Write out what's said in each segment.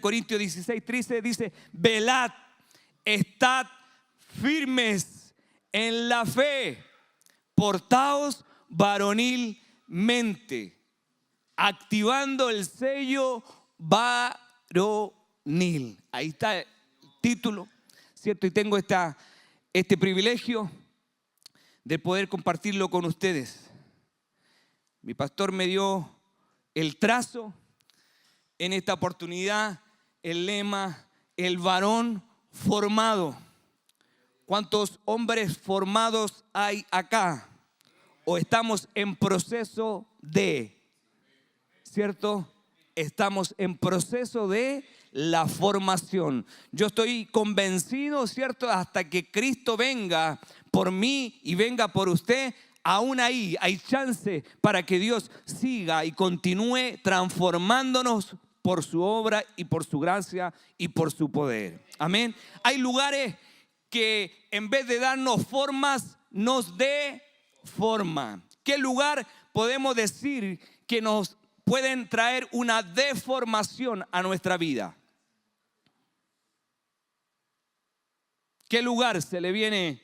Corintios 16:13 dice: velad, estad firmes en la fe, portaos varonilmente, activando el sello varonil. Ahí está el título, ¿cierto? Y tengo este privilegio de poder compartirlo con ustedes. Mi pastor me dio el trazo. En esta oportunidad, el lema: el varón formado. ¿Cuántos hombres formados hay acá? ¿O estamos en proceso de? ¿Cierto? Estamos en proceso de la formación. Yo estoy convencido, ¿cierto? Hasta que Cristo venga por mí y venga por usted, aún ahí hay chance para que Dios siga y continúe transformándonos por su obra y por su gracia y por su poder. Amén. Hay lugares que en vez de darnos formas, nos dé forma. ¿Qué lugar podemos decir que nos pueden traer una deformación a nuestra vida? ¿Qué lugar se le viene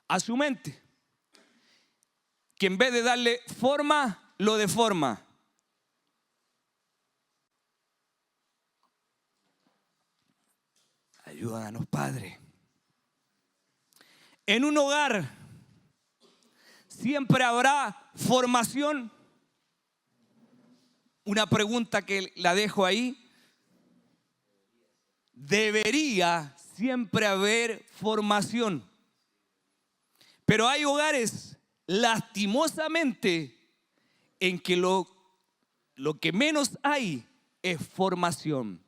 a su mente? Que en vez de darle forma, lo deforma. Ayúdanos, Padre. En un hogar siempre habrá formación. Una pregunta que la dejo ahí. Debería siempre haber formación. Pero hay hogares, lastimosamente, en que lo que menos hay es formación.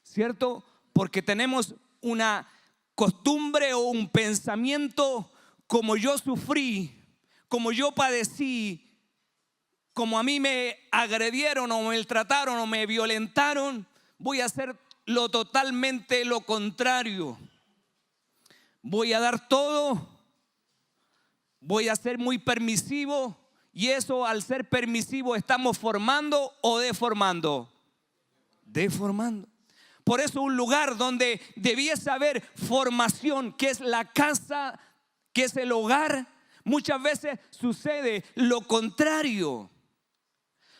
¿Cierto? Porque tenemos una costumbre o un pensamiento: como yo sufrí, como yo padecí, como a mí me agredieron o me maltrataron o me violentaron, voy a hacer totalmente lo contrario. Voy a dar todo, voy a ser muy permisivo, y eso, al ser permisivo, ¿estamos formando o deformando? Deformando. Por eso un lugar donde debiese haber formación, que es la casa, que es el hogar, muchas veces sucede lo contrario.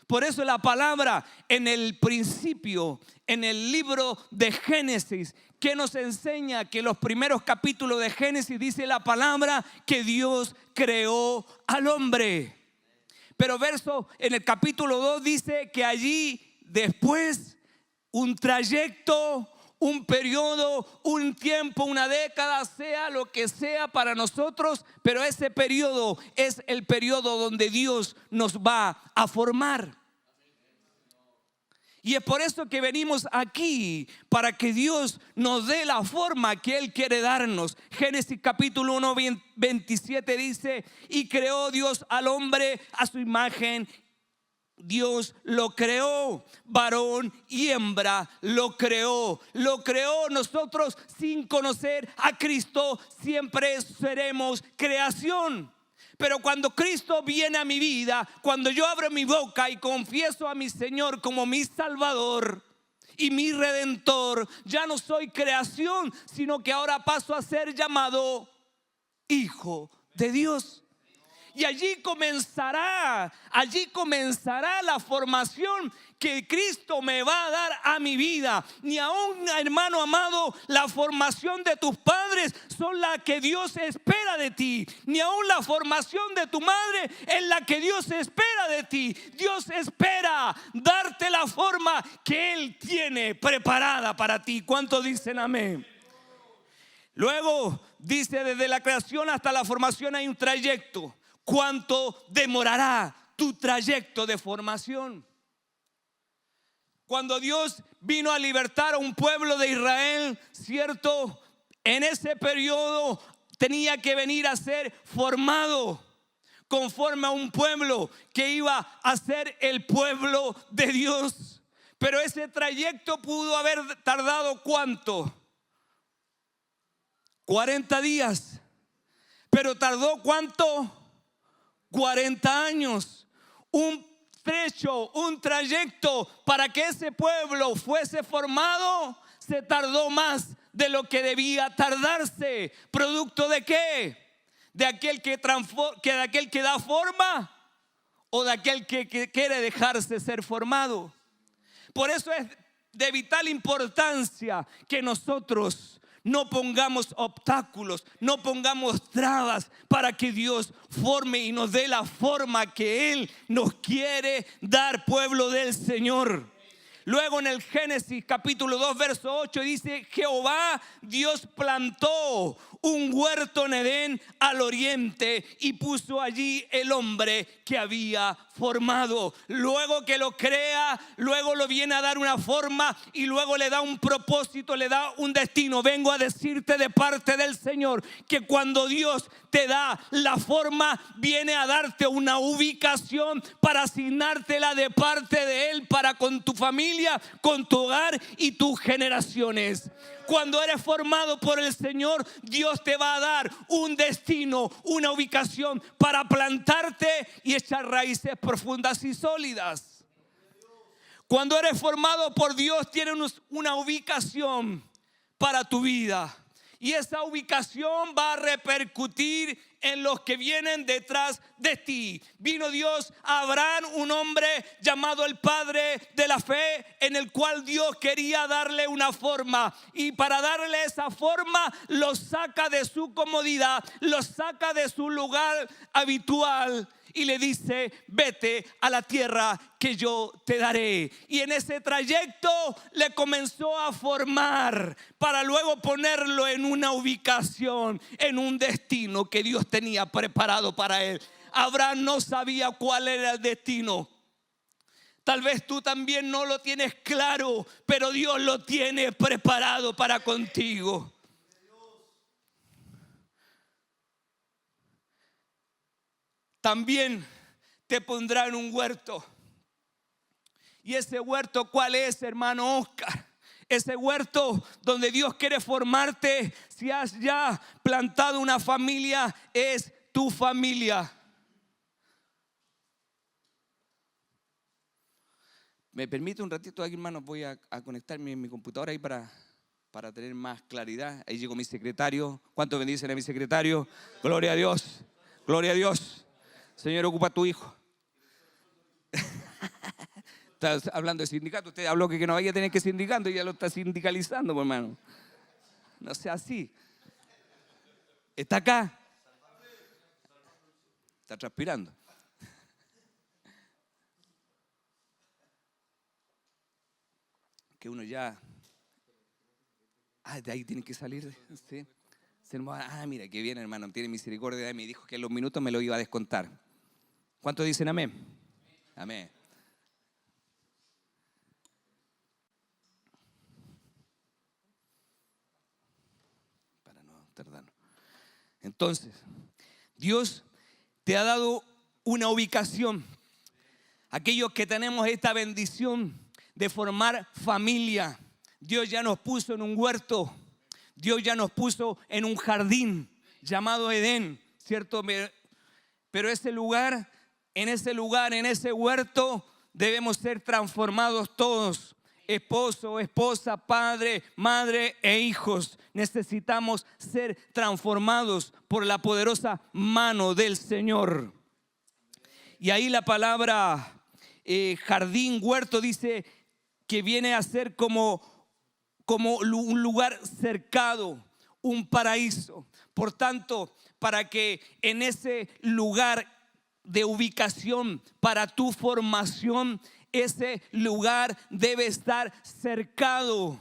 Por eso la palabra en el principio, en el libro de Génesis, que nos enseña que los primeros capítulos de Génesis dice la palabra que Dios creó al hombre. Pero en el capítulo 2 dice que allí después un trayecto, un periodo, un tiempo, una década, sea lo que sea para nosotros, pero ese periodo es el periodo donde Dios nos va a formar. Y es por eso que venimos aquí, para que Dios nos dé la forma que Él quiere darnos. Génesis capítulo 1, 27 dice: y creó Dios al hombre a su imagen. Dios lo creó, varón y hembra lo creó. Lo creó. Nosotros, sin conocer a Cristo, siempre seremos creación. Pero cuando Cristo viene a mi vida, cuando yo abro mi boca y confieso a mi Señor como mi Salvador y mi Redentor, ya no soy creación, sino que ahora paso a ser llamado hijo de Dios. Y allí comenzará la formación que Cristo me va a dar a mi vida. Ni aún, hermano amado, la formación de tus padres son la que Dios espera de ti. Ni aún la formación de tu madre es la que Dios espera de ti. Dios espera darte la forma que Él tiene preparada para ti. ¿Cuántos dicen amén? Luego dice: desde la creación hasta la formación hay un trayecto. ¿Cuánto demorará tu trayecto de formación? Cuando Dios vino a libertar a un pueblo de Israel, ¿cierto? En ese periodo tenía que venir a ser formado conforme a un pueblo que iba a ser el pueblo de Dios. Pero ese trayecto pudo haber tardado ¿cuánto? 40 días. Pero tardó ¿cuánto? 40 años. Un trecho, un trayecto para que ese pueblo fuese formado, se tardó más de lo que debía tardarse. ¿Producto de qué? ¿De aquel de aquel que da forma o de aquel que quiere dejarse ser formado? Por eso es de vital importancia que nosotros no pongamos obstáculos, no pongamos trabas para que Dios forme y nos dé la forma que Él nos quiere dar, pueblo del Señor. Luego en el Génesis capítulo 2 verso 8 dice: Jehová Dios plantó un huerto en Edén al oriente y puso allí el hombre que había formado. Luego que lo crea, luego lo viene a dar una forma y luego le da un propósito, le da un destino. Vengo a decirte de parte del Señor que cuando Dios te da la forma, viene a darte una ubicación para asignártela de parte de Él para con tu familia, con tu hogar y tus generaciones. Cuando eres formado por el Señor, Dios te va a dar un destino, una ubicación para plantarte y echar raíces profundas y sólidas. Cuando eres formado por Dios, tienes una ubicación para tu vida. Y esa ubicación va a repercutir en los que vienen detrás de ti. Vino Dios a Abraham, un hombre llamado el padre de la fe, en el cual Dios quería darle una forma. Y para darle esa forma, lo saca de su comodidad, lo saca de su lugar habitual. Y le dice: vete a la tierra que yo te daré. Y en ese trayecto le comenzó a formar para luego ponerlo en una ubicación, en un destino que Dios tenía preparado para él. Abraham no sabía cuál era el destino. Tal vez tú también no lo tienes claro, pero Dios lo tiene preparado para contigo. También te pondrá en un huerto. ¿Y ese huerto cuál es, hermano Oscar? Ese huerto donde Dios quiere formarte, si has ya plantado una familia, es tu familia. ¿Me permite un ratito aquí, hermano? Voy a conectar mi computadora ahí para tener más claridad. Ahí llegó mi secretario. ¿Cuántos bendicen a mi secretario? Gloria a Dios. Gloria a Dios. Señor, ocupa a tu hijo. Estás hablando de sindicato. Usted habló que no vaya a tener que sindicando y ya lo está sindicalizando, pues, hermano. No sea así. ¿Está acá? Está transpirando. Que uno ya... de ahí tiene que salir. ¿Sí? Mira, qué bien, hermano. Tiene misericordia de mí. Dijo que en los minutos me lo iba a descontar. ¿Cuántos dicen amén? Amén. Para no tardarnos. Entonces, Dios te ha dado una ubicación. Aquellos que tenemos esta bendición de formar familia, Dios ya nos puso en un huerto. Dios ya nos puso en un jardín llamado Edén, ¿cierto? Pero ese lugar, en ese huerto, debemos ser transformados todos. Esposo, esposa, padre, madre e hijos. Necesitamos ser transformados por la poderosa mano del Señor. Y ahí la palabra jardín, huerto, dice que viene a ser como un lugar cercado, un paraíso. Por tanto, para que en ese lugar de ubicación para tu formación, ese lugar debe estar cercado,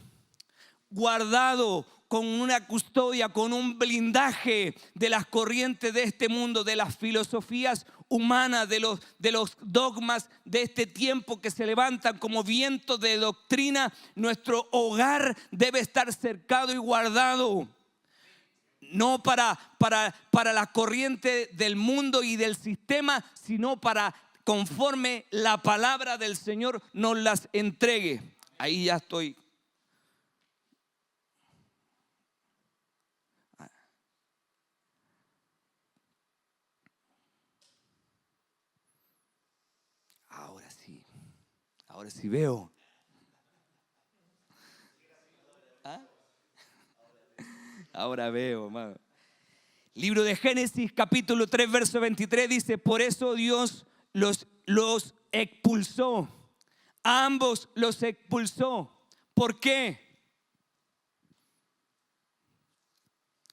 guardado con una custodia, con un blindaje de las corrientes de este mundo, de las filosofías humanas, de los dogmas de este tiempo que se levantan como vientos de doctrina. Nuestro hogar debe estar cercado y guardado. No para la corriente del mundo y del sistema, sino para conforme la palabra del Señor nos las entregue. Ahí ya estoy. Ahora sí. Ahora sí veo. ¿Ah? Ahora veo, hermano. Libro de Génesis, capítulo 3, verso 23 dice: por eso Dios los expulsó. A ambos los expulsó. ¿Por qué?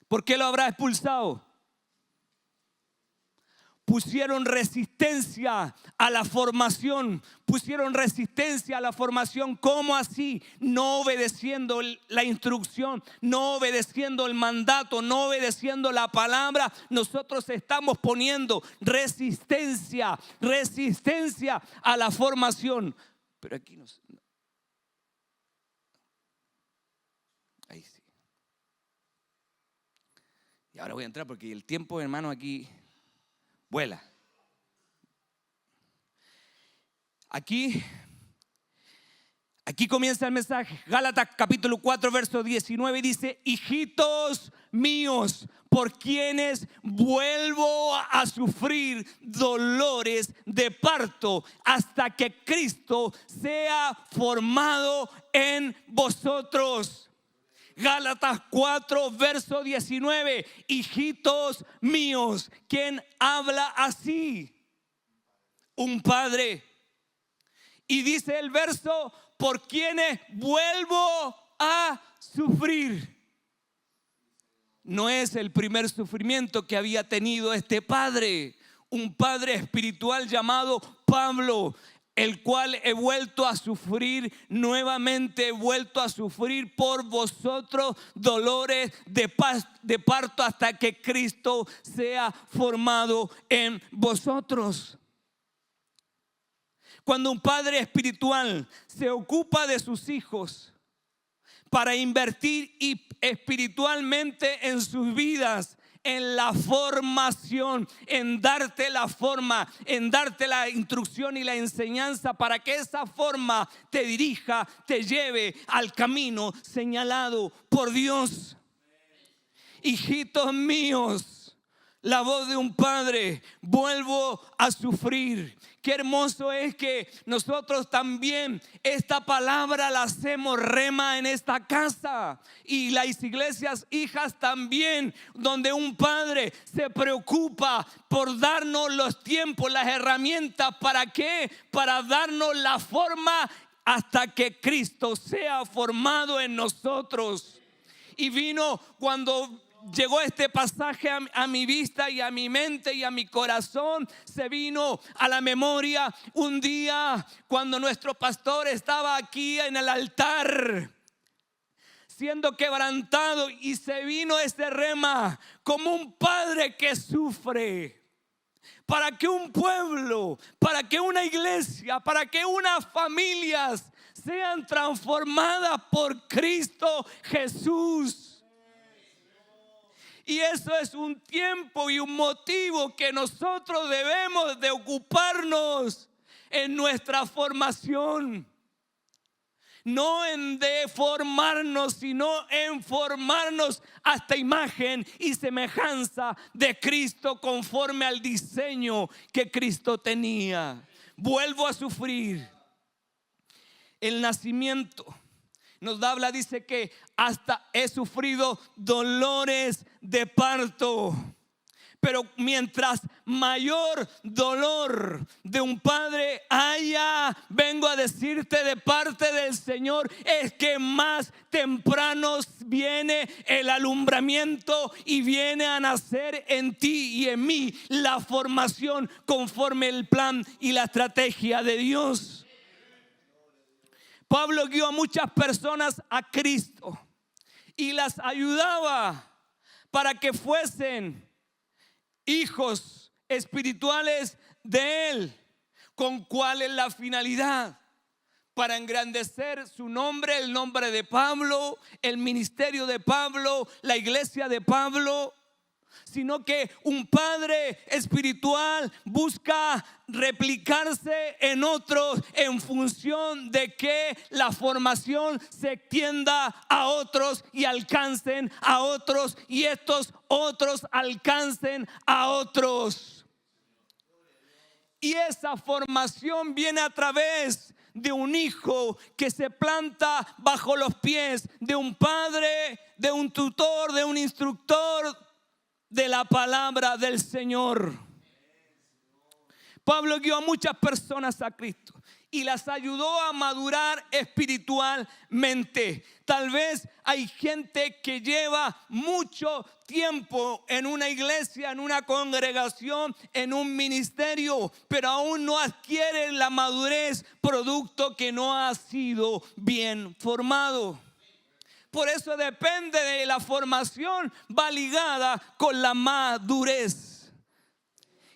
¿Por qué lo habrá expulsado? Pusieron resistencia a la formación. Pusieron resistencia a la formación. ¿Cómo así? No obedeciendo la instrucción, no obedeciendo el mandato, no obedeciendo la palabra. Nosotros estamos poniendo resistencia a la formación. Pero aquí no. Ahí sí. Y ahora voy a entrar porque el tiempo, hermano, aquí vuela. Aquí comienza el mensaje. Gálatas capítulo 4 verso 19 dice: hijitos míos, por quienes vuelvo a sufrir dolores de parto hasta que Cristo sea formado en vosotros. Gálatas 4 verso 19: hijitos míos. ¿Quién habla así? Un padre. Y dice el verso: por quienes vuelvo a sufrir. No es el primer sufrimiento que había tenido este padre. Un padre espiritual llamado Pablo, el cual he vuelto a sufrir nuevamente, he vuelto a sufrir por vosotros dolores de parto hasta que Cristo sea formado en vosotros. Cuando un padre espiritual se ocupa de sus hijos para invertir espiritualmente en sus vidas, en la formación, en darte la forma, en darte la instrucción y la enseñanza para que esa forma te dirija, te lleve al camino señalado por Dios. Hijitos míos, la voz de un padre: vuelvo a sufrir. Qué hermoso es que nosotros también esta palabra la hacemos rema en esta casa, y las iglesias hijas también, donde un padre se preocupa por darnos los tiempos, las herramientas. ¿Para qué? Para darnos la forma hasta que Cristo sea formado en nosotros. Y vino cuando llegó este pasaje a mi vista y a mi mente y a mi corazón, se vino a la memoria un día cuando nuestro pastor estaba aquí en el altar siendo quebrantado, y se vino este rema como un padre que sufre para que un pueblo, para que una iglesia, para que unas familias sean transformadas por Cristo Jesús. Y eso es un tiempo y un motivo que nosotros debemos de ocuparnos en nuestra formación. No en deformarnos, sino en formarnos hasta imagen y semejanza de Cristo, conforme al diseño que Cristo tenía. Vuelvo a sufrir. El nacimiento nos habla, dice que hasta he sufrido dolores de parto. Pero mientras mayor dolor de un padre haya, vengo a decirte de parte del Señor, es que más temprano viene el alumbramiento y viene a nacer en ti y en mí la formación conforme el plan y la estrategia de Dios. Pablo guió a muchas personas a Cristo y las ayudaba para que fuesen hijos espirituales de Él. ¿Con cuál es la finalidad? Para engrandecer su nombre, el nombre de Pablo, el ministerio de Pablo, la iglesia de Pablo. Sino que un padre espiritual busca replicarse en otros en función de que la formación se extienda a otros y alcancen a otros, y estos otros alcancen a otros. Y esa formación viene a través de un hijo que se planta bajo los pies de un padre, de un tutor, de un instructor de la palabra del Señor. Pablo guió a muchas personas a Cristo y las ayudó a madurar espiritualmente. Tal vez hay gente que lleva mucho tiempo en una iglesia, en una congregación, en un ministerio, pero aún no adquieren la madurez, producto que no ha sido bien formado. Por eso depende de la formación, va ligada con la madurez.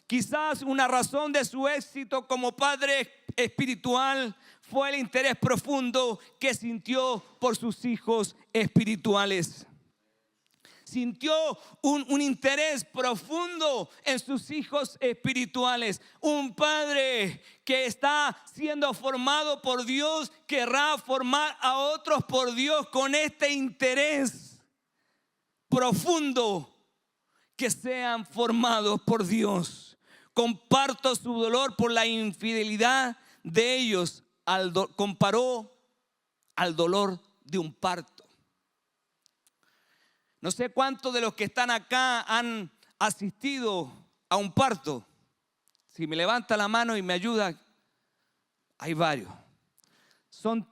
Quizás una razón de su éxito como padre espiritual fue el interés profundo que sintió por sus hijos espirituales. Sintió un interés profundo en sus hijos espirituales. Un padre que está siendo formado por Dios querrá formar a otros por Dios con este interés profundo, que sean formados por Dios. Comparto su dolor por la infidelidad de ellos. Comparó al dolor de un parto. No sé cuántos de los que están acá han asistido a un parto. Si me levanta la mano y me ayuda, hay varios. Son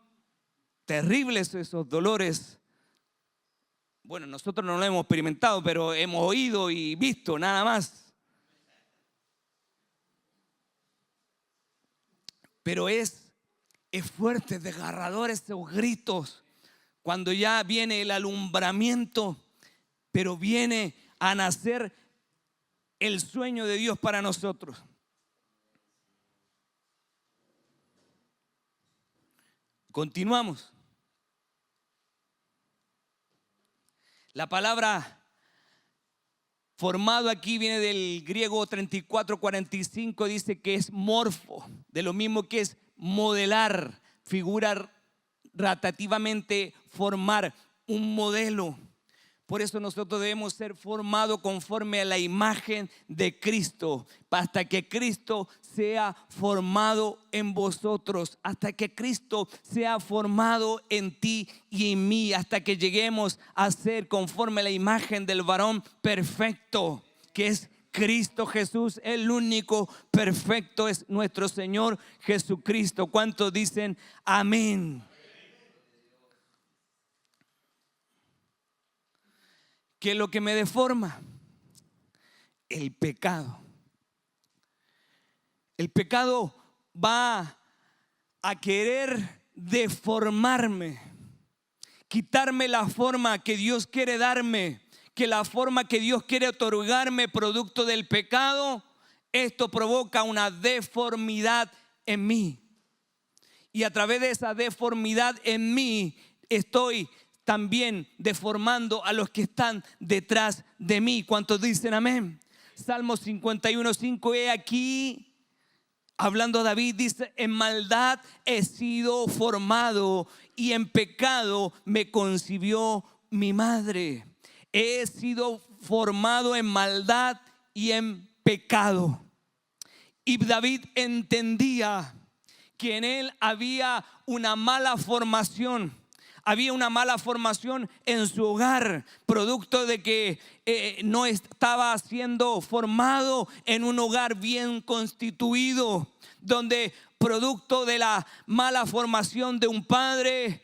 terribles esos dolores. Bueno, nosotros no lo hemos experimentado, pero hemos oído y visto nada más. Pero es fuerte, desgarrador esos gritos cuando ya viene el alumbramiento, pero viene a nacer el sueño de Dios para nosotros. Continuamos. La palabra formado aquí viene del griego 34:45, dice que es morfo, de lo mismo que es modelar, figurar, rotativamente formar, un modelo. Por eso nosotros debemos ser formados conforme a la imagen de Cristo, hasta que Cristo sea formado en vosotros, hasta que Cristo sea formado en ti y en mí, hasta que lleguemos a ser conforme a la imagen del varón perfecto, que es Cristo Jesús. El único perfecto es nuestro Señor Jesucristo. ¿Cuántos dicen amén? ¿Qué es lo que me deforma? El pecado. El pecado va a querer deformarme, quitarme la forma que Dios quiere darme, que la forma que Dios quiere otorgarme producto del pecado. Esto provoca una deformidad en mí. Y a través de esa deformidad en mí estoy también deformando a los que están detrás de mí. ¿Cuántos dicen amén? Salmo 51:5, he aquí, hablando a David, dice: en maldad he sido formado y en pecado me concibió mi madre. He sido formado en maldad y en pecado. Y David entendía que en él había una mala formación. Había una mala formación en su hogar, producto de que no estaba siendo formado en un hogar bien constituido, donde producto de la mala formación de un padre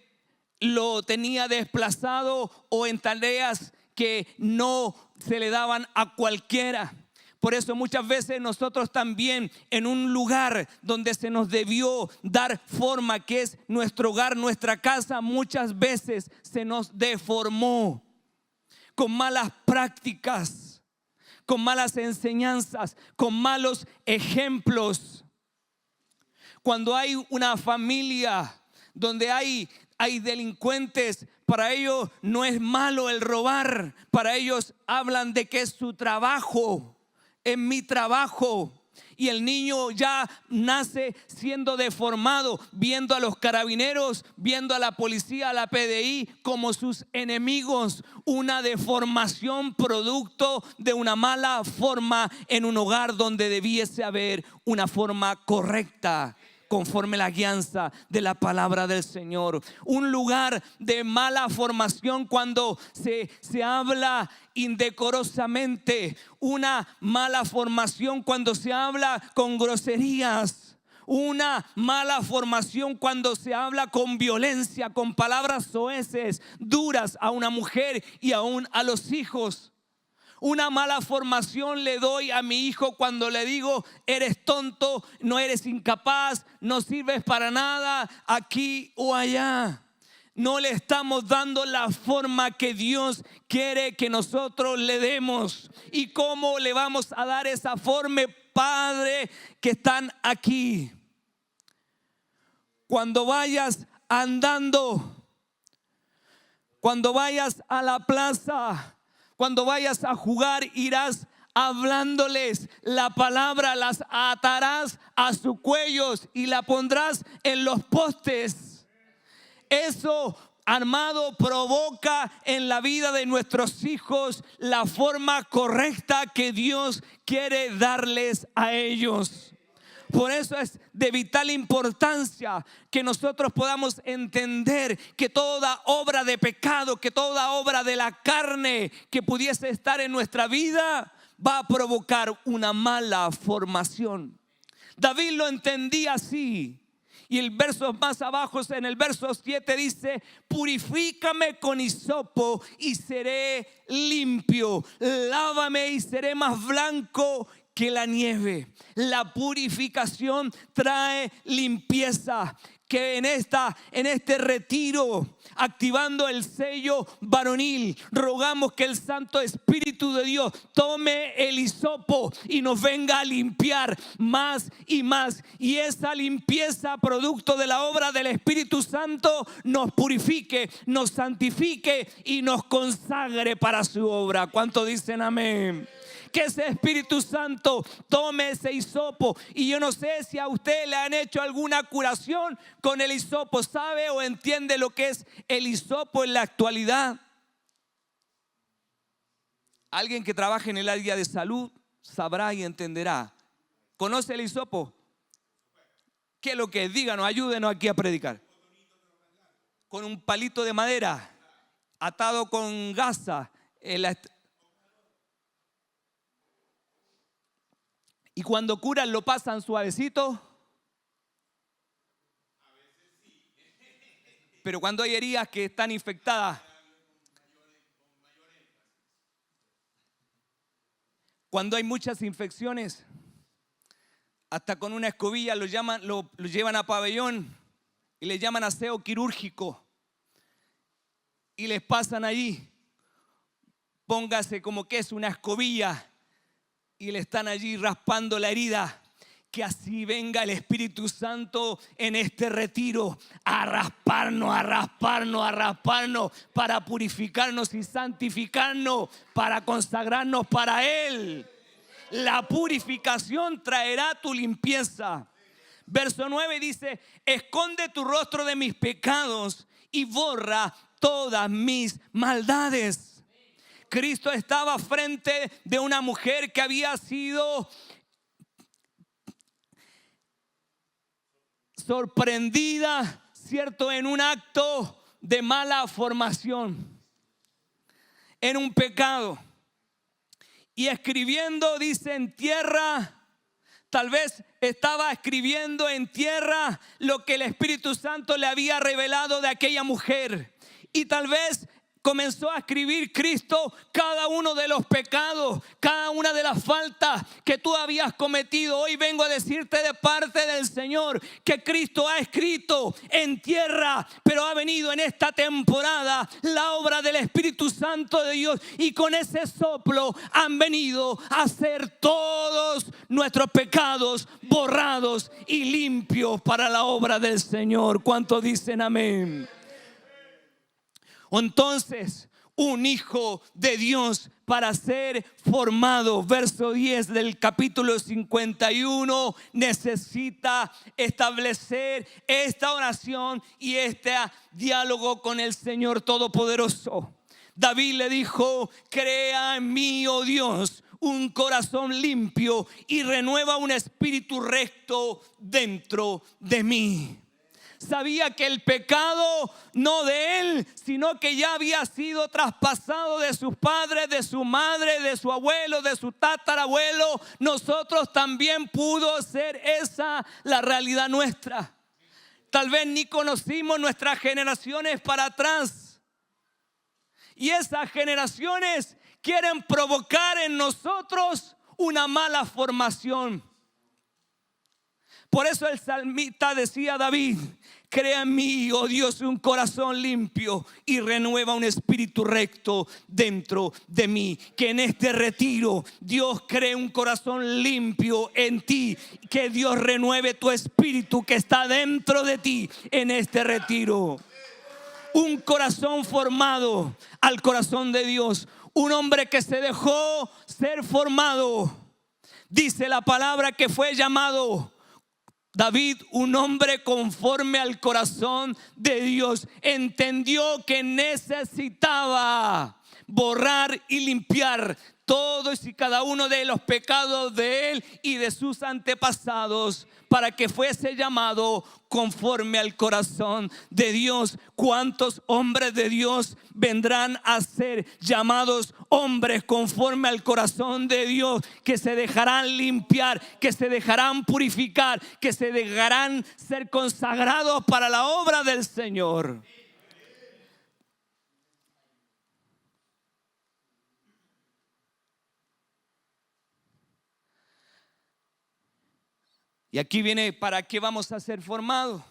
lo tenía desplazado o en tareas que no se le daban a cualquiera. Por eso muchas veces nosotros también en un lugar donde se nos debió dar forma, que es nuestro hogar, nuestra casa, muchas veces se nos deformó con malas prácticas, con malas enseñanzas, con malos ejemplos. Cuando hay una familia donde hay delincuentes, para ellos no es malo el robar, para ellos hablan de que es su trabajo. En mi trabajo. Y el niño ya nace siendo deformado, viendo a los carabineros, viendo a la policía, a la PDI como sus enemigos. Una deformación producto de una mala forma en un hogar donde debiese haber una forma correcta. conforme la guianza de la palabra del Señor. Un lugar de mala formación cuando se habla indecorosamente. Una mala formación cuando se habla con groserías. Una mala formación cuando se habla con violencia, con palabras soeces, duras a una mujer y aún a los hijos. Una mala formación le doy a mi hijo cuando le digo: eres tonto, no eres incapaz, no sirves para nada, aquí o allá. No le estamos dando la forma que Dios quiere que nosotros le demos. ¿Y cómo le vamos a dar esa forma, Padre, que están aquí? Cuando vayas andando, cuando vayas a la plaza, cuando vayas a jugar, irás hablándoles la palabra, las atarás a sus cuellos y la pondrás en los postes. Eso, amado, provoca en la vida de nuestros hijos la forma correcta que Dios quiere darles a ellos. Por eso es de vital importancia que nosotros podamos entender que toda obra de pecado, que toda obra de la carne que pudiese estar en nuestra vida va a provocar una mala formación. David lo entendía así. Y el verso más abajo, en el verso 7 dice: purifícame con hisopo y seré limpio, lávame y seré más blanco que la nieve. La purificación trae limpieza. Que en este retiro, activando el sello varonil, rogamos que el Santo Espíritu de Dios tome el hisopo y nos venga a limpiar más y más. Y esa limpieza, producto de la obra del Espíritu Santo, nos purifique, nos santifique y nos consagre para su obra. ¿Cuánto dicen amén? Que ese Espíritu Santo tome ese hisopo. Y yo no sé si a usted le han hecho alguna curación con el hisopo. ¿Sabe o entiende lo que es el hisopo en la actualidad? Alguien que trabaje en el área de salud sabrá y entenderá. ¿Conoce el hisopo? ¿Qué es lo que es? Díganos, ayúdenos aquí a predicar. Con un palito de madera atado con gasa en la... Y cuando curan lo pasan suavecito. Pero cuando hay heridas que están infectadas, cuando hay muchas infecciones, hasta con una escobilla lo llevan a pabellón y le llaman aseo quirúrgico. Y les pasan allí, póngase como que es una escobilla, y le están allí raspando la herida. Que así venga el Espíritu Santo en este retiro a rasparnos, a rasparnos, a rasparnos, para purificarnos y santificarnos, para consagrarnos para Él. La purificación traerá tu limpieza. Verso 9 dice: esconde tu rostro de mis pecados y borra todas mis maldades. Cristo estaba frente de una mujer que había sido sorprendida, ¿cierto?, en un acto de mala formación, en un pecado. Y escribiendo, dice, en tierra. Tal vez estaba escribiendo en tierra lo que el Espíritu Santo le había revelado de aquella mujer. Y tal vez comenzó a escribir Cristo cada uno de los pecados, cada una de las faltas que tú habías cometido. Hoy vengo a decirte de parte del Señor que Cristo ha escrito en tierra, pero ha venido en esta temporada la obra del Espíritu Santo de Dios, y con ese soplo han venido a ser todos nuestros pecados borrados y limpios para la obra del Señor. ¿Cuántos dicen amén? Entonces, un hijo de Dios, para ser formado, verso 10 del capítulo 51, necesita establecer esta oración y este diálogo con el Señor Todopoderoso. David le dijo: crea en mí, oh Dios, un corazón limpio y renueva un espíritu recto dentro de mí. Sabía que el pecado no de él, sino que ya había sido traspasado de sus padres, de su madre, de su abuelo, de su tatarabuelo. Nosotros también pudo ser esa la realidad nuestra. Tal vez ni conocimos nuestras generaciones para atrás. Y esas generaciones quieren provocar en nosotros una mala formación. Por eso el salmista decía: David, crea en mí, oh Dios, un corazón limpio y renueva un espíritu recto dentro de mí. Que en este retiro Dios cree un corazón limpio en ti. Que Dios renueve tu espíritu que está dentro de ti en este retiro. Un corazón formado al corazón de Dios. Un hombre que se dejó ser formado. Dice la palabra que fue llamado David, un hombre conforme al corazón de Dios. Entendió que necesitaba borrar y limpiar todos y cada uno de los pecados de él y de sus antepasados, para que fuese llamado conforme al corazón de Dios. ¿Cuántos hombres de Dios vendrán a ser llamados hombres conforme al corazón de Dios? Que se dejarán limpiar, que se dejarán purificar, que se dejarán ser consagrados para la obra del Señor. Y aquí viene: ¿para qué vamos a ser formados?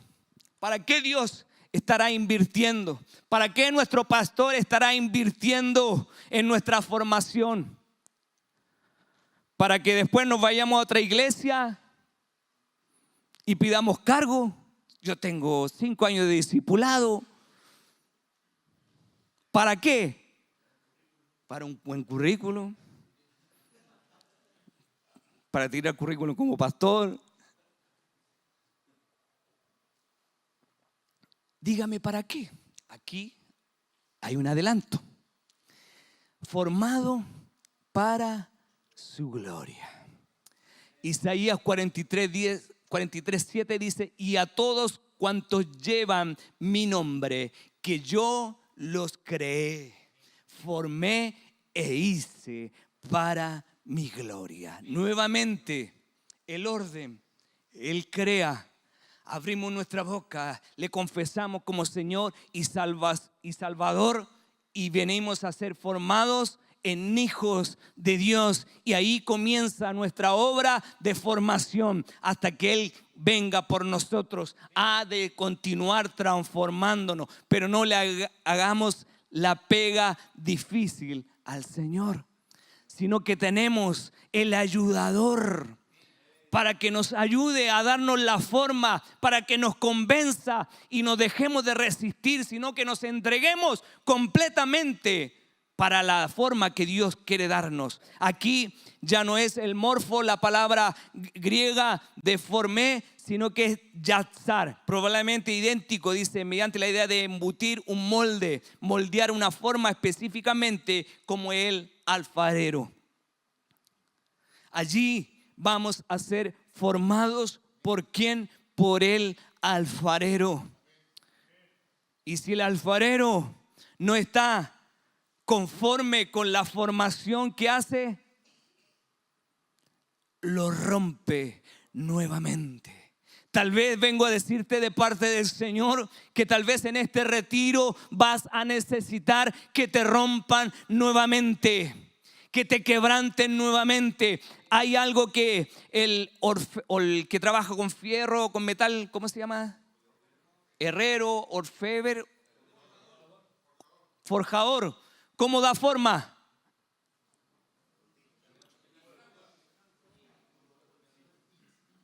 ¿Para qué Dios estará invirtiendo? ¿Para qué nuestro pastor estará invirtiendo en nuestra formación? ¿Para que después nos vayamos a otra iglesia y pidamos cargo? Yo tengo 5 años de discipulado. ¿Para qué? Para un buen currículum. Para tirar currículum como pastor. Dígame, ¿para qué? Aquí hay un adelanto. Formado para su gloria. Isaías 43:7 dice: y a todos cuantos llevan mi nombre, que yo los creé, formé e hice para mi gloria. Nuevamente, el orden. Él crea. Abrimos nuestra boca, le confesamos como Señor y Salvador, y venimos a ser formados en hijos de Dios. Y ahí comienza nuestra obra de formación hasta que Él venga por nosotros. Ha de continuar transformándonos, pero no le hagamos la pega difícil al Señor, sino que tenemos el ayudador para que nos ayude a darnos la forma, para que nos convenza y nos dejemos de resistir, sino que nos entreguemos completamente para la forma que Dios quiere darnos. Aquí ya no es el morfo, la palabra griega de formé, sino que es yatzar, probablemente idéntico, dice, mediante la idea de embutir un molde, moldear una forma específicamente como el alfarero. Allí vamos a ser formados ¿por quién? Por el alfarero. Y si el alfarero no está conforme con la formación que hace, lo rompe nuevamente. Tal vez vengo a decirte de parte del Señor que tal vez en este retiro vas a necesitar que te rompan nuevamente, que te quebranten nuevamente. Hay algo que el que trabaja con fierro, con metal, ¿cómo se llama? Herrero, orfebre, forjador. ¿Cómo da forma?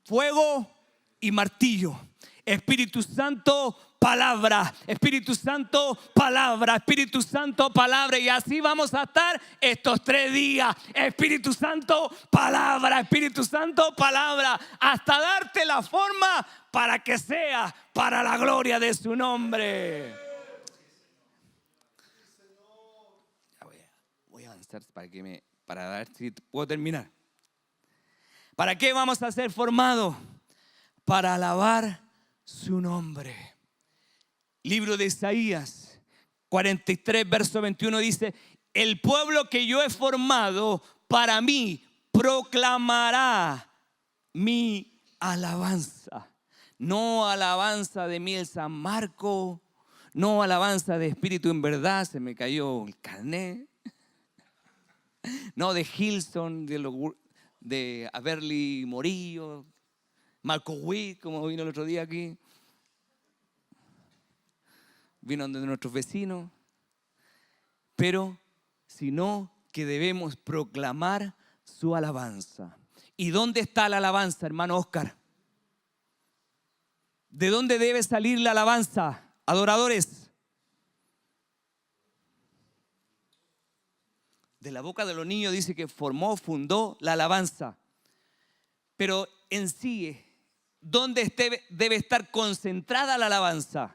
Fuego y martillo. Espíritu Santo, palabra. Espíritu Santo, palabra. Espíritu Santo, palabra. Y así vamos a estar estos 3 días. Espíritu Santo, palabra. Espíritu Santo, palabra. Hasta darte la forma para que sea para la gloria de su nombre. avanzar para ver si puedo terminar. ¿Para qué vamos a ser formados? Para alabar su nombre. Libro de Isaías 43, verso 21 dice: el pueblo que yo he formado para mí proclamará mi alabanza. No alabanza de Miel San Marco, no alabanza de Espíritu en Verdad, se me cayó el carnet. No de Hilson, de Averly Morillo, Marco Witt, como vino el otro día aquí. Vino de nuestros vecinos. Pero sino que debemos proclamar su alabanza. ¿Y dónde está la alabanza, hermano Oscar? ¿De dónde debe salir la alabanza, adoradores? De la boca de los niños dice que fundó la alabanza. Pero en sí, ¿dónde debe estar concentrada la alabanza?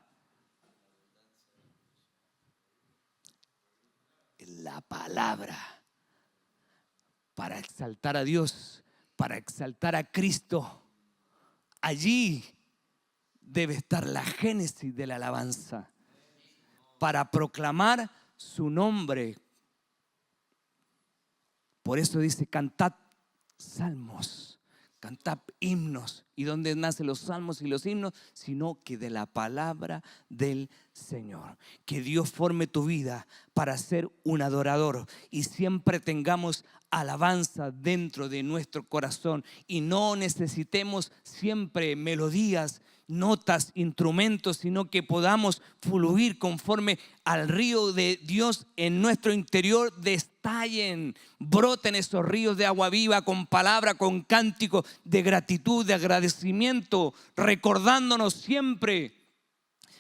En la palabra. Para exaltar a Dios, para exaltar a Cristo. Allí debe estar la génesis de la alabanza. Para proclamar su nombre. Por eso dice: cantad salmos, cantad himnos. ¿Y dónde nacen los salmos y los himnos? Sino que de la palabra del Señor. Que Dios forme tu vida para ser un adorador y siempre tengamos alabanza dentro de nuestro corazón y no necesitemos siempre melodías, notas, instrumentos, sino que podamos fluir conforme al río de Dios en nuestro interior. Destallen, broten esos ríos de agua viva con palabra, con cántico de gratitud, de agradecimiento, recordándonos siempre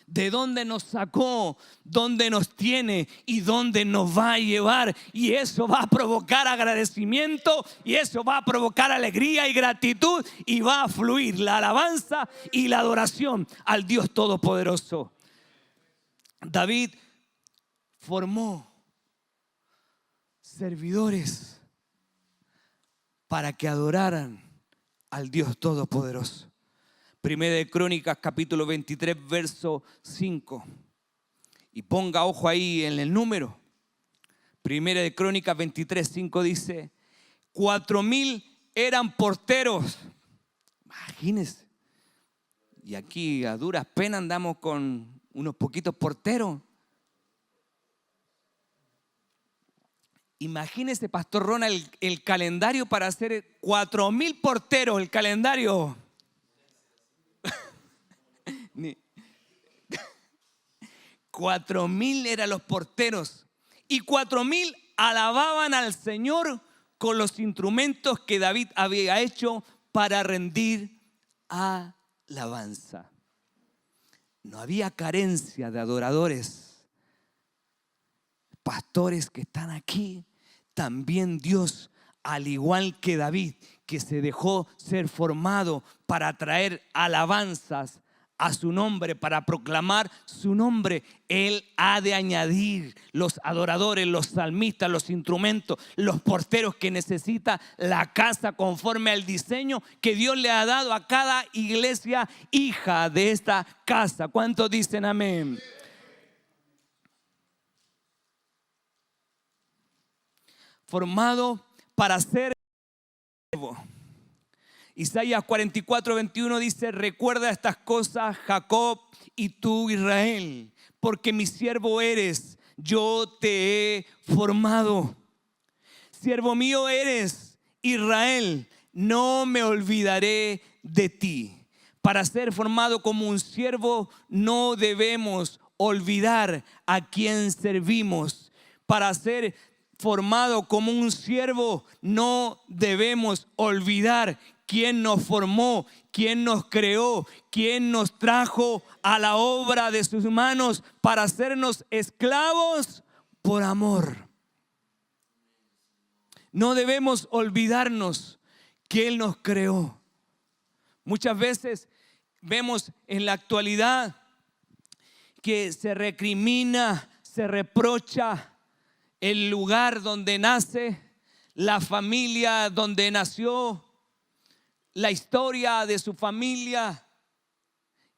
de dónde nos sacó, dónde nos tiene y dónde nos va a llevar. Y eso va a provocar agradecimiento, y eso va a provocar alegría y gratitud, y va a fluir la alabanza y la adoración al Dios Todopoderoso. David formó servidores para que adoraran al Dios Todopoderoso. Primera de Crónicas, capítulo 23, verso 5. Y ponga ojo ahí en el número. Primera de Crónicas 23, 5 dice: 4,000 eran porteros. Imagínense. Y aquí a duras penas andamos con unos poquitos porteros. Imagínese, Pastor Ronald, el calendario para hacer 4,000 porteros, el calendario. 4,000 eran los porteros y 4,000 alababan al Señor con los instrumentos que David había hecho para rendir alabanza. No había carencia de adoradores. Pastores que están aquí, también Dios, al igual que David, que se dejó ser formado para traer alabanzas a su nombre, para proclamar su nombre, Él ha de añadir los adoradores, los salmistas, los instrumentos, los porteros que necesita la casa conforme al diseño que Dios le ha dado a cada iglesia hija de esta casa. ¿Cuántos dicen amén? Formado para ser siervo. Isaías 44, 21 dice: recuerda estas cosas, Jacob, y tú, Israel, porque mi siervo eres, yo te he formado. Siervo mío eres, Israel, no me olvidaré de ti. Para ser formado como un siervo no debemos olvidar a quien servimos. Para ser formado como un siervo no debemos olvidar quién nos formó, quién nos creó, quién nos trajo a la obra de sus manos para hacernos esclavos por amor. No debemos olvidarnos que Él nos creó. Muchas veces vemos en la actualidad que se recrimina, se reprocha el lugar donde nace, la familia donde nació, la historia de su familia.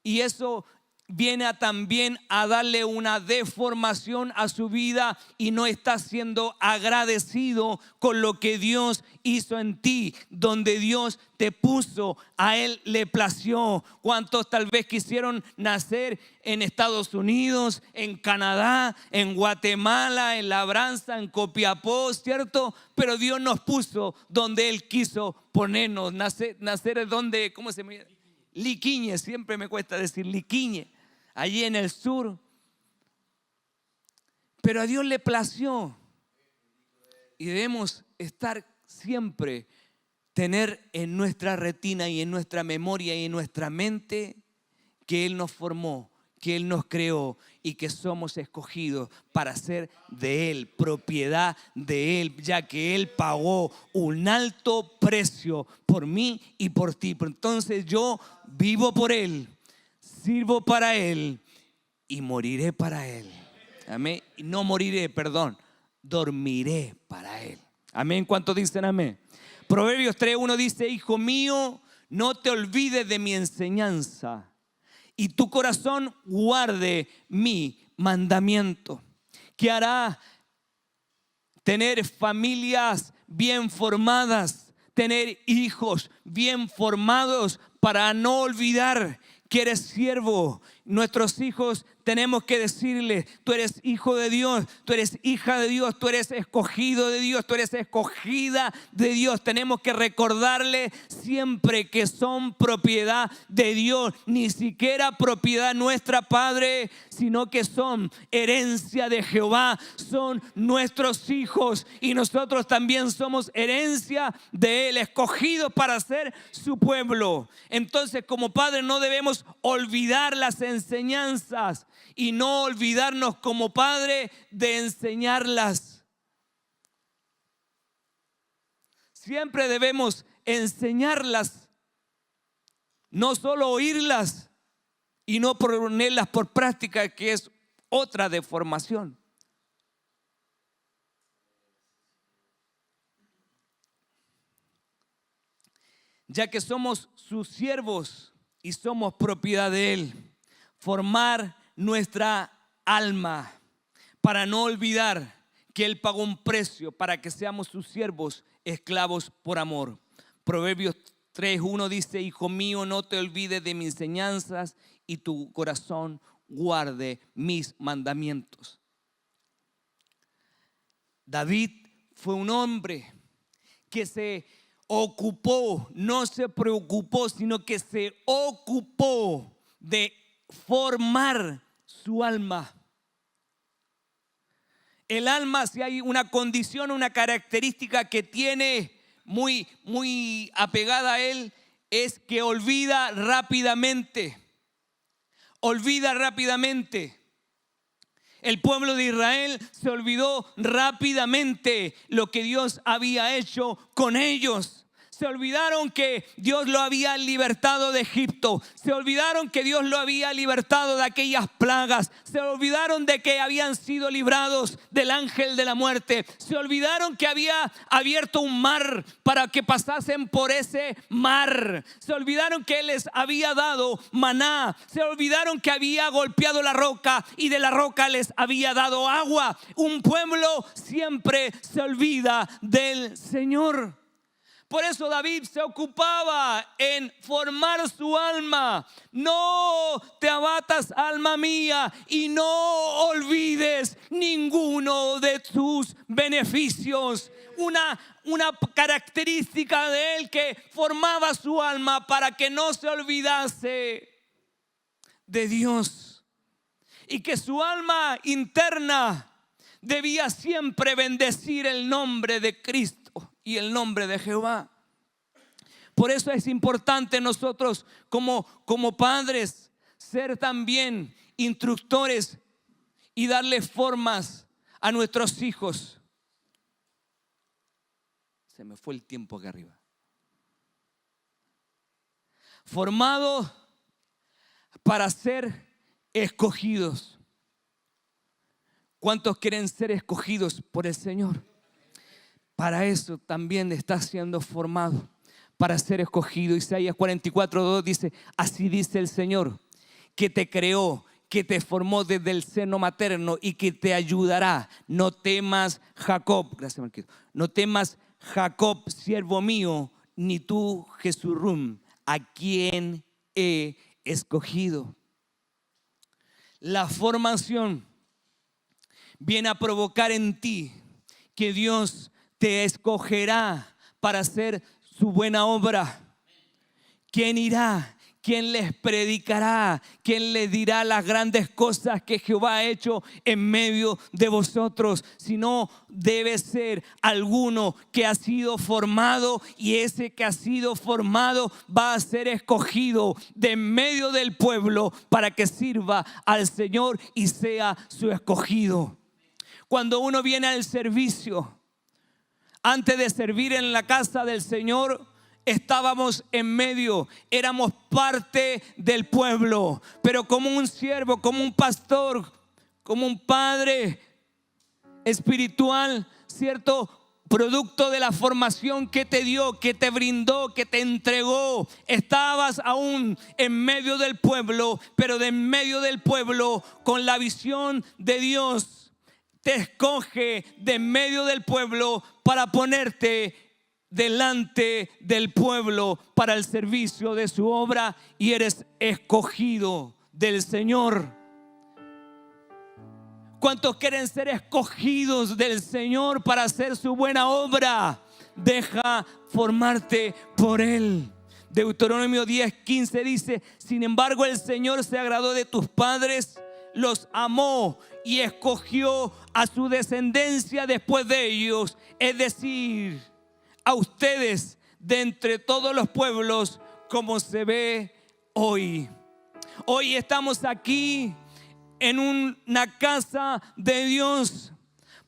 Y eso viene también a darle una deformación a su vida y no está siendo agradecido con lo que Dios hizo en ti, donde Dios te puso, a Él le plació. ¿Cuántos tal vez quisieron nacer en Estados Unidos, en Canadá, en Guatemala, en Labranza, en Copiapó, cierto? Pero Dios nos puso donde Él quiso ponernos. Nacer donde, ¿cómo se llama? Liquiñe, siempre me cuesta decir Liquiñe, allí en el sur. Pero a Dios le plació y debemos estar siempre, tener en nuestra retina y en nuestra memoria y en nuestra mente que Él nos formó, que Él nos creó y que somos escogidos para ser de Él, propiedad de Él, ya que Él pagó un alto precio por mí y por ti. Entonces yo vivo por Él, sirvo para Él y moriré para Él. Amén. No moriré, perdón, dormiré para Él. Amén. ¿Cuántos dicen amén? Proverbios 3:1 dice: hijo mío, no te olvides de mi enseñanza y tu corazón guarde mi mandamiento. ¿Qué hará tener familias bien formadas, tener hijos bien formados, para no olvidar que eres siervo? Nuestros hijos tenemos que decirle: tú eres hijo de Dios, tú eres hija de Dios, tú eres escogido de Dios, tú eres escogida de Dios. Tenemos que recordarle siempre que son propiedad de Dios, ni siquiera propiedad nuestra, Padre, sino que son herencia de Jehová, son nuestros hijos y nosotros también somos herencia de Él, escogidos para ser su pueblo. Entonces, como padres no debemos olvidar las enseñanzas y no olvidarnos como padre de enseñarlas. Siempre debemos enseñarlas, no solo oírlas y no ponerlas por práctica, que es otra deformación. Ya que somos sus siervos y somos propiedad de Él, formar nuestra alma para no olvidar que Él pagó un precio para que seamos sus siervos, esclavos por amor. Proverbios 3:1 dice: hijo mío, no te olvides de mis enseñanzas y tu corazón guarde mis mandamientos. David fue un hombre que se ocupó, no se preocupó, sino que se ocupó de formar su alma. El alma, si hay una condición, una característica que tiene muy apegada a él, es que olvida rápidamente. Olvida rápidamente. El pueblo de Israel se olvidó rápidamente lo que Dios había hecho con ellos. Se olvidaron que Dios lo había libertado de Egipto. Se olvidaron que Dios lo había libertado de aquellas plagas. Se olvidaron de que habían sido librados del ángel de la muerte. Se olvidaron que había abierto un mar para que pasasen por ese mar. Se olvidaron que Él les había dado maná. Se olvidaron que había golpeado la roca y de la roca les había dado agua. Un pueblo siempre se olvida del Señor. Por eso David se ocupaba en formar su alma. No te abatas, alma mía, y no olvides ninguno de tus beneficios. Una característica de él que formaba su alma para que no se olvidase de Dios. Y que su alma interna debía siempre bendecir el nombre de Cristo y el nombre de Jehová. Por eso es importante nosotros como padres ser también instructores y darle formas a nuestros hijos. Se me fue el tiempo acá arriba. Formados para ser escogidos. ¿Cuántos quieren ser escogidos por el Señor? Para eso también estás siendo formado, para ser escogido. Isaías 44:2 dice: así dice el Señor, que te creó, que te formó desde el seno materno y que te ayudará. No temas, Jacob. Gracias, Marquito. No temas, Jacob, siervo mío, ni tú, Jesurrum, a quien he escogido. La formación viene a provocar en ti que Dios te escogerá para hacer su buena obra. ¿Quién irá? ¿Quién les predicará? ¿Quién les dirá las grandes cosas que Jehová ha hecho en medio de vosotros? Si no, debe ser alguno que ha sido formado, y ese que ha sido formado va a ser escogido de en medio del pueblo para que sirva al Señor y sea su escogido. Cuando uno viene al servicio, antes de servir en la casa del Señor, estábamos en medio, éramos parte del pueblo, pero como un siervo, como un pastor, como un padre espiritual, ¿cierto? Producto de la formación que te dio, que te brindó, que te entregó. Estabas aún en medio del pueblo, pero de en medio del pueblo, con la visión de Dios, te escoge de en medio del pueblo para ponerte delante del pueblo para el servicio de su obra, y eres escogido del Señor. ¿Cuántos quieren ser escogidos del Señor para hacer su buena obra? Deja formarte por Él. Deuteronomio 10:15 dice: sin embargo, el Señor se agradó de tus padres, los amó y escogió a su descendencia después de ellos, es decir, a ustedes de entre todos los pueblos, como se ve hoy. Hoy estamos aquí en una casa de Dios,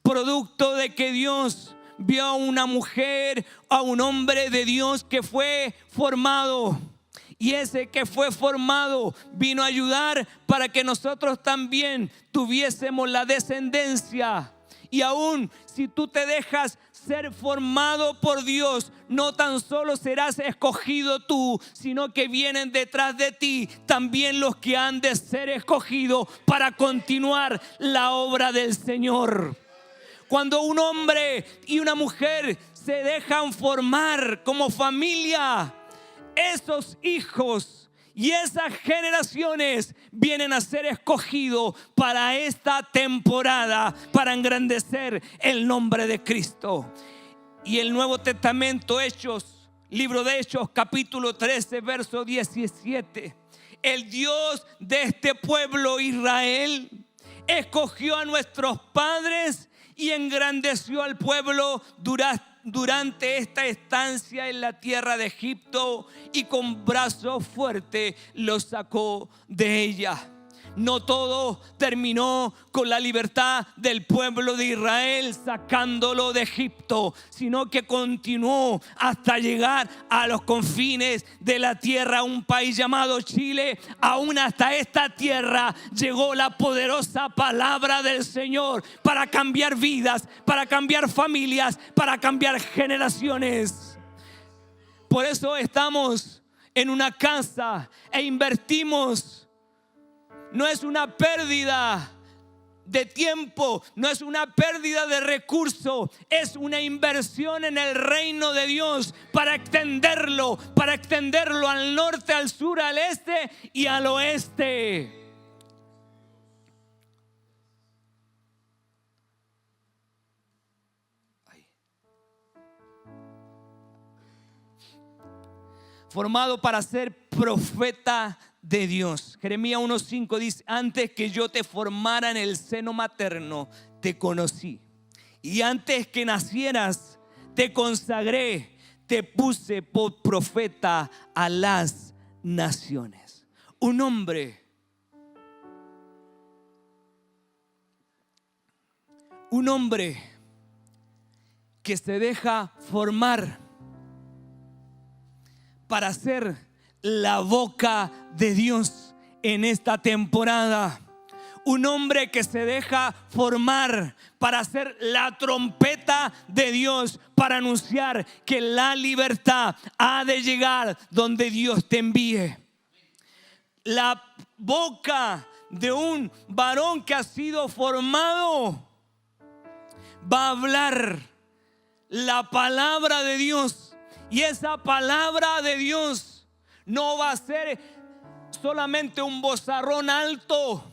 producto de que Dios vio a una mujer, a un hombre de Dios que fue formado. Y ese que fue formado vino a ayudar para que nosotros también tuviésemos la descendencia. Y aún si tú te dejas ser formado por Dios, no tan solo serás escogido tú, sino que vienen detrás de ti también los que han de ser escogidos para continuar la obra del Señor. Cuando un hombre y una mujer se dejan formar como familia, esos hijos y esas generaciones vienen a ser escogidos para esta temporada, para engrandecer el nombre de Cristo. Y el Nuevo Testamento, Hechos, libro de Hechos, capítulo 13, verso 17. El Dios de este pueblo Israel escogió a nuestros padres y engrandeció al pueblo durante esta estancia en la tierra de Egipto, y con brazo fuerte los sacó de ella. No todo terminó con la libertad del pueblo de Israel sacándolo de Egipto, sino que continuó hasta llegar a los confines de la tierra, un país llamado Chile. Aún hasta esta tierra llegó la poderosa palabra del Señor para cambiar vidas, para cambiar familias, para cambiar generaciones. Por eso estamos en una casa e invertimos. No es una pérdida de tiempo, no es una pérdida de recursos, es una inversión en el reino de Dios para extenderlo al norte, al sur, al este y al oeste. Formado para ser profeta de Dios. Jeremías 1:5 dice: antes que yo te formara en el seno materno, te conocí. Y antes que nacieras, te consagré, te puse por profeta a las naciones. Un hombre que se deja formar para ser la boca de Dios en esta temporada. Un hombre que se deja formar para hacer la trompeta de Dios, para anunciar que la libertad ha de llegar donde Dios te envíe. La boca de un varón que ha sido formado va a hablar la palabra de Dios. Y esa palabra de Dios no va a ser solamente un vozarrón alto.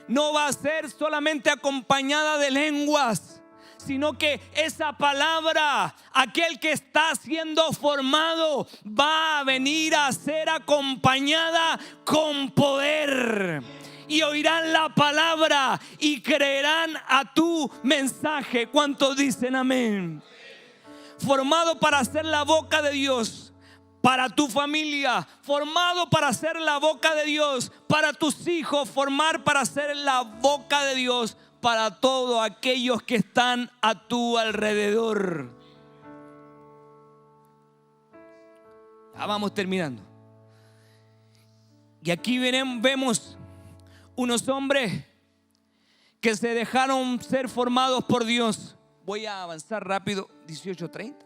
No va a ser solamente acompañada de lenguas, sino que esa palabra, aquel que está siendo formado, va a venir a ser acompañada con poder. Y oirán la palabra y creerán a tu mensaje. ¿Cuántos dicen amén? Formado para ser la boca de Dios para tu familia, formado para ser la boca de Dios para tus hijos, formar para ser la boca de Dios para todos aquellos que están a tu alrededor. Ya vamos terminando. Y aquí vemos unos hombres que se dejaron ser formados por Dios. Voy a avanzar rápido. 18:30.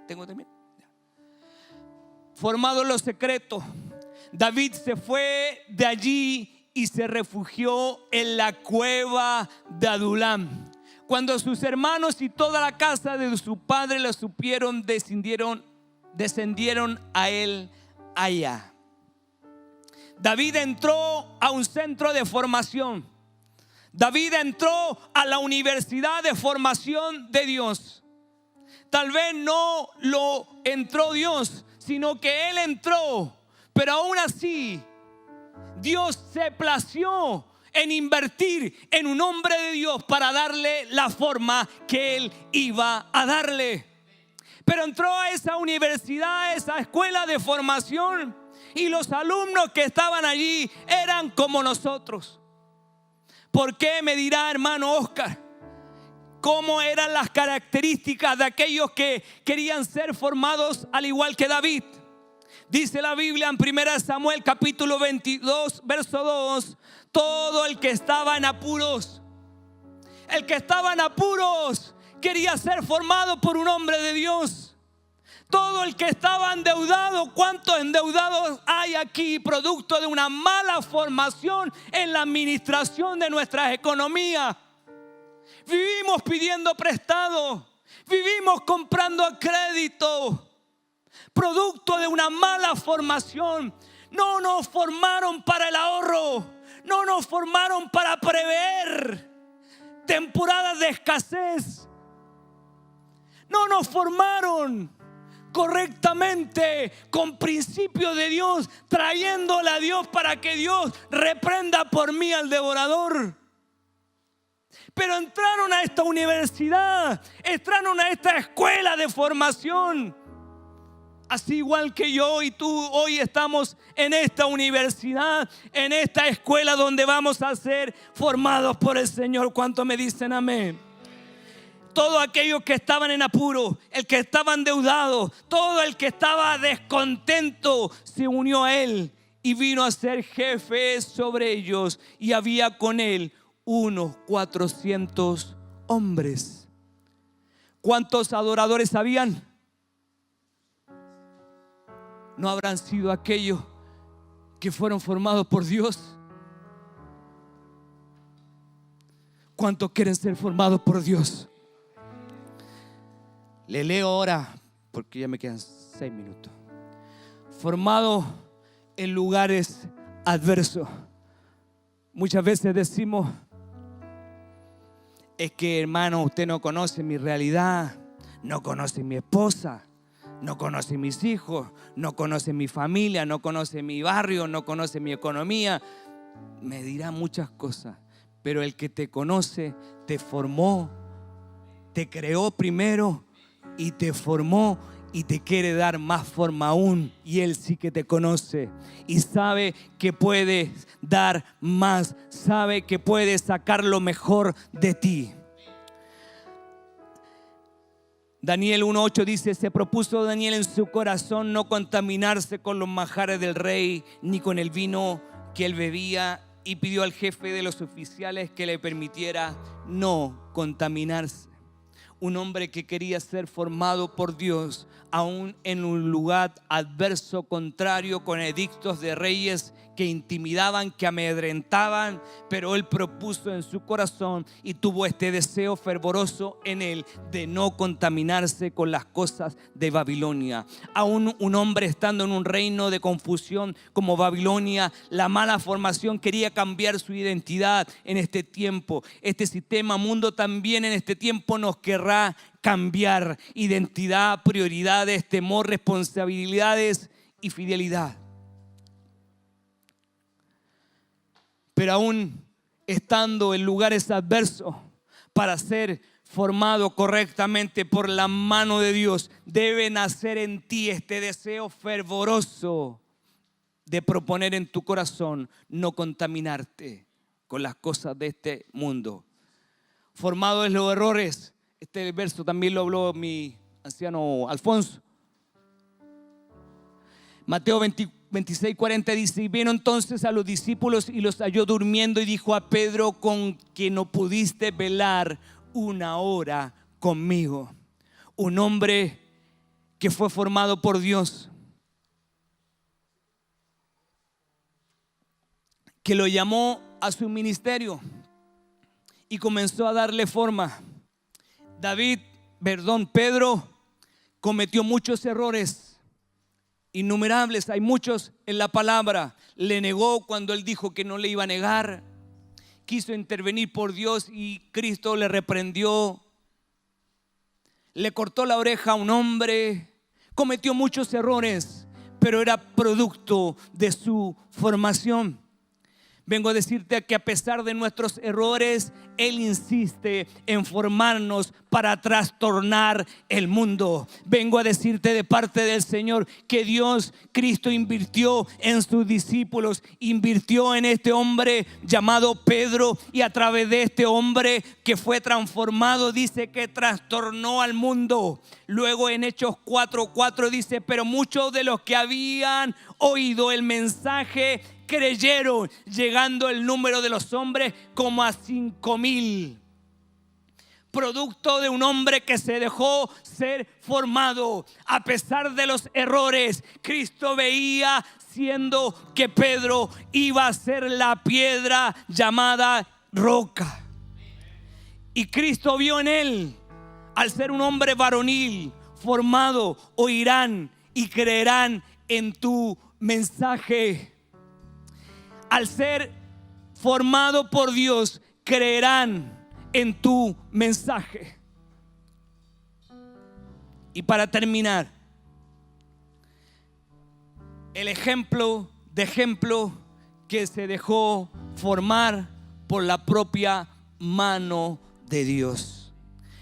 ¿Tengo también? Formado en lo secreto, David se fue de allí y se refugió en la cueva de Adulam. Cuando sus hermanos y toda la casa de su padre lo supieron, descendieron a él allá. David entró a un centro de formación. David entró a la universidad de formación de Dios. Tal vez no lo entró Dios, sino que él entró, pero aún así Dios se plació en invertir en un hombre de Dios para darle la forma que él iba a darle. Pero entró a esa universidad, a esa escuela de formación, y los alumnos que estaban allí eran como nosotros. ¿Por qué? Me dirá hermano Oscar. ¿Cómo eran las características de aquellos que querían ser formados al igual que David? Dice la Biblia en 1 Samuel capítulo 22 verso 2: todo el que estaba en apuros, quería ser formado por un hombre de Dios. Todo el que estaba endeudado, ¿cuántos endeudados hay aquí producto de una mala formación en la administración de nuestras economías? Vivimos pidiendo prestado, vivimos comprando a crédito, producto de una mala formación. No nos formaron para el ahorro, no nos formaron para prever temporadas de escasez, no nos formaron correctamente con principios de Dios, trayéndole a Dios para que Dios reprenda por mí al devorador. Pero entraron a esta universidad, entraron a esta escuela de formación. Así igual que yo y tú hoy estamos en esta universidad, en esta escuela donde vamos a ser formados por el Señor. ¿Cuántos me dicen amén? Todos aquellos que estaban en apuro, el que estaba endeudado, todo el que estaba descontento se unió a él y vino a ser jefe sobre ellos, y había con él unos 400 hombres. ¿Cuántos adoradores habían? ¿No habrán sido aquellos que fueron formados por Dios? ¿Cuántos quieren ser formados por Dios? Le leo ahora porque ya me quedan 6 minutos. Formado en lugares adversos. Muchas veces decimos: es que hermano, usted no conoce mi realidad, no conoce mi esposa, no conoce mis hijos, no conoce mi familia, no conoce mi barrio, no conoce mi economía. Me dirá muchas cosas, pero el que te conoce, te formó, te creó primero y te formó y te quiere dar más forma aún. Y Él sí que te conoce y sabe que puedes dar más, sabe que puedes sacar lo mejor de ti. Daniel 1:8 dice: se propuso Daniel en su corazón no contaminarse con los manjares del rey, ni con el vino que él bebía, y pidió al jefe de los oficiales que le permitiera no contaminarse. Un hombre que quería ser formado por Dios, aún en un lugar adverso, contrario, con edictos de reyes que intimidaban, que amedrentaban, pero él propuso en su corazón y tuvo este deseo fervoroso en él de no contaminarse con las cosas de Babilonia. Aún un hombre estando en un reino de confusión como Babilonia, la mala formación quería cambiar su identidad en este tiempo. Este sistema mundo también en este tiempo nos querrá cambiar identidad, prioridades, temor, responsabilidades y fidelidad. Pero aún estando en lugares adversos, para ser formado correctamente por la mano de Dios, debe nacer en ti este deseo fervoroso de proponer en tu corazón no contaminarte con las cosas de este mundo. Formado en los errores. Este verso también lo habló mi anciano Alfonso. Mateo 26:40 dice: y vino entonces a los discípulos y los halló durmiendo, y dijo a Pedro: con que no pudiste velar una hora conmigo. Un hombre que fue formado por Dios, que lo llamó a su ministerio y comenzó a darle forma. Pedro cometió muchos errores, innumerables, hay muchos en la palabra. Le negó cuando él dijo que no le iba a negar. Quiso intervenir por Dios y Cristo le reprendió. Le cortó la oreja a un hombre. Cometió muchos errores, pero era producto de su formación. Vengo a decirte que a pesar de nuestros errores, Él insiste en formarnos para trastornar el mundo. Vengo a decirte de parte del Señor que Dios, Cristo, invirtió en sus discípulos, invirtió en este hombre llamado Pedro, y a través de este hombre que fue transformado, dice que trastornó al mundo. Luego en Hechos 4:4 dice: pero muchos de los que habían oído el mensaje creyeron, llegando el número de los hombres como a 5,000. Producto de un hombre que se dejó ser formado. A pesar de los errores, Cristo veía, siendo que Pedro iba a ser la piedra llamada roca. Y Cristo vio en él, al ser un hombre varonil, formado, oirán y creerán en tu mensaje. Al ser formado por Dios, creerán en tu mensaje. Y para terminar, el ejemplo que se dejó formar por la propia mano de Dios.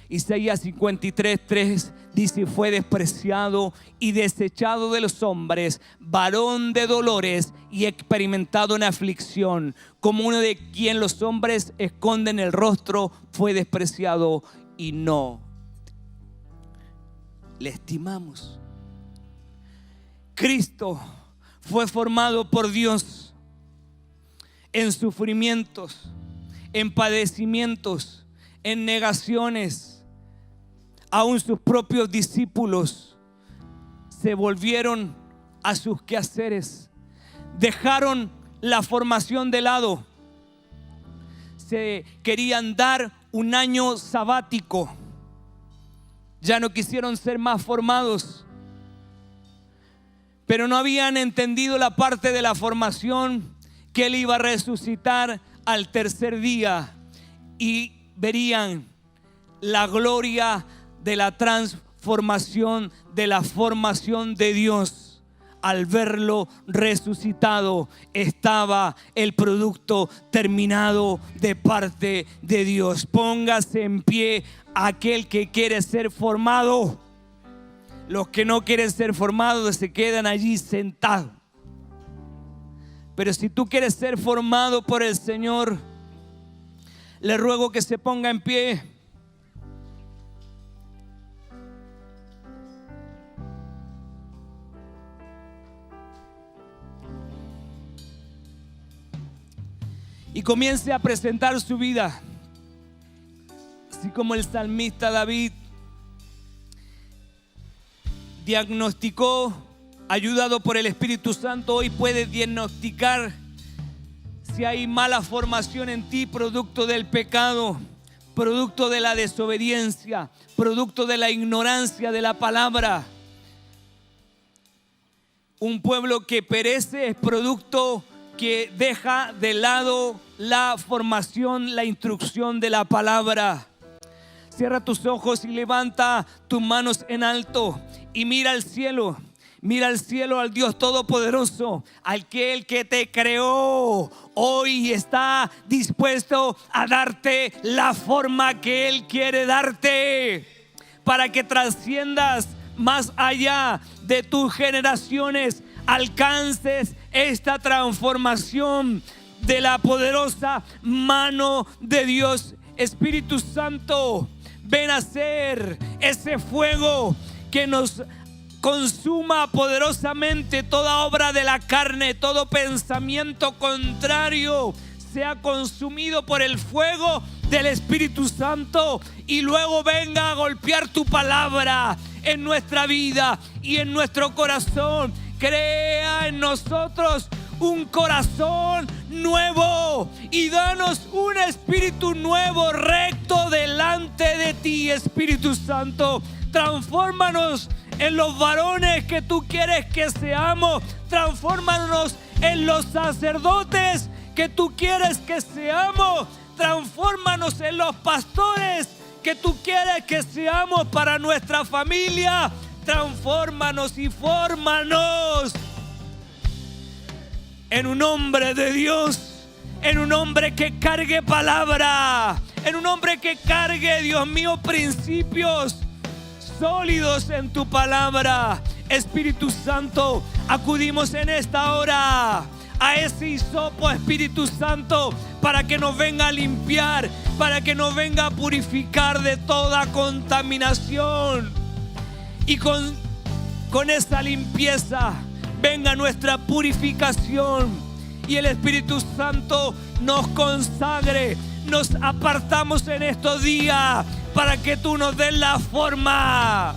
Isaías 53:3 dice: fue despreciado y desechado de los hombres, varón de dolores y experimentado en aflicción, como uno de quien los hombres esconden el rostro, fue despreciado y no le estimamos. Cristo fue formado por Dios en sufrimientos, en padecimientos, en negaciones. Aún sus propios discípulos se volvieron a sus quehaceres, dejaron la formación de lado, se querían dar un año sabático, ya no quisieron ser más formados, pero no habían entendido la parte de la formación, que Él iba a resucitar al tercer día y verían la gloria de la transformación, de la formación de Dios. Al verlo resucitado, estaba el producto terminado de parte de Dios. Póngase en pie aquel que quiere ser formado. Los que no quieren ser formados se quedan allí sentados. Pero si tú quieres ser formado por el Señor, le ruego que se ponga en pie. y comience a presentar su vida. Así como el salmista David diagnosticó, ayudado por el Espíritu Santo, hoy puede diagnosticar si hay mala formación en ti, producto del pecado, producto de la desobediencia, producto de la ignorancia de la palabra. Un pueblo que perece es producto que deja de lado la formación, la instrucción de la palabra. Cierra tus ojos y levanta tus manos en alto y mira al cielo. Mira al cielo, al Dios Todopoderoso, aquel que te creó. Hoy está dispuesto a darte la forma que Él quiere darte, para que trasciendas más allá de tus generaciones, alcances esta transformación de la poderosa mano de Dios. Espíritu Santo, ven a ser ese fuego que nos consuma poderosamente toda obra de la carne, todo pensamiento contrario sea consumido por el fuego del Espíritu Santo, y luego venga a golpear tu palabra en nuestra vida y en nuestro corazón. Crea en nosotros un corazón nuevo y danos un espíritu nuevo, recto delante de ti, Espíritu Santo. Transfórmanos en los varones que tú quieres que seamos. Transfórmanos en los sacerdotes que tú quieres que seamos. Transfórmanos en los pastores que tú quieres que seamos para nuestra familia. Transfórmanos y fórmanos en un hombre de Dios, en un hombre que cargue palabra, en un hombre que cargue, Dios mío, principios sólidos en tu palabra. Espíritu Santo, acudimos en esta hora a ese hisopo, Espíritu Santo, para que nos venga a limpiar, para que nos venga a purificar de toda contaminación, y con esa limpieza venga nuestra purificación, y el Espíritu Santo nos consagre. Nos apartamos en estos días para que tú nos des la forma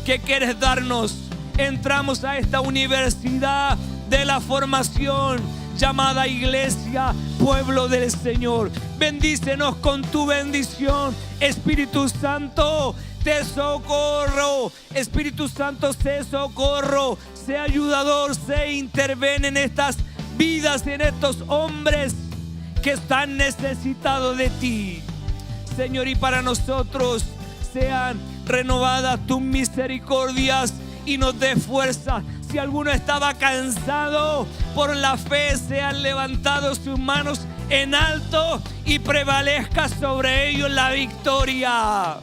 que quieres darnos. Entramos a esta universidad de la formación llamada Iglesia, Pueblo del Señor. Bendícenos con tu bendición. Espíritu Santo, te socorro. Espíritu Santo, sé socorro, sé ayudador, sé interven en estas vidas, en estos hombres que están necesitados de ti, Señor. Y para nosotros sean renovadas tus misericordias y nos dé fuerza. Si alguno estaba cansado, por la fe sean levantados sus manos en alto y prevalezca sobre ellos la victoria.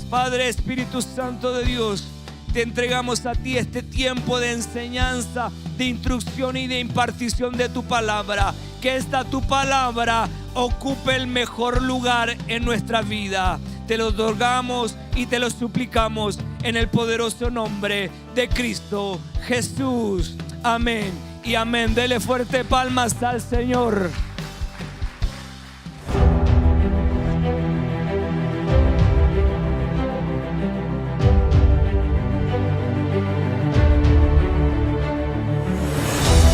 Padre, Espíritu Santo de Dios, te entregamos a ti este tiempo de enseñanza, de instrucción y de impartición de tu palabra. Que esta tu palabra ocupe el mejor lugar en nuestra vida. Te lo otorgamos y te lo suplicamos en el poderoso nombre de Cristo Jesús. Amén y amén. Dele fuerte palmas al Señor.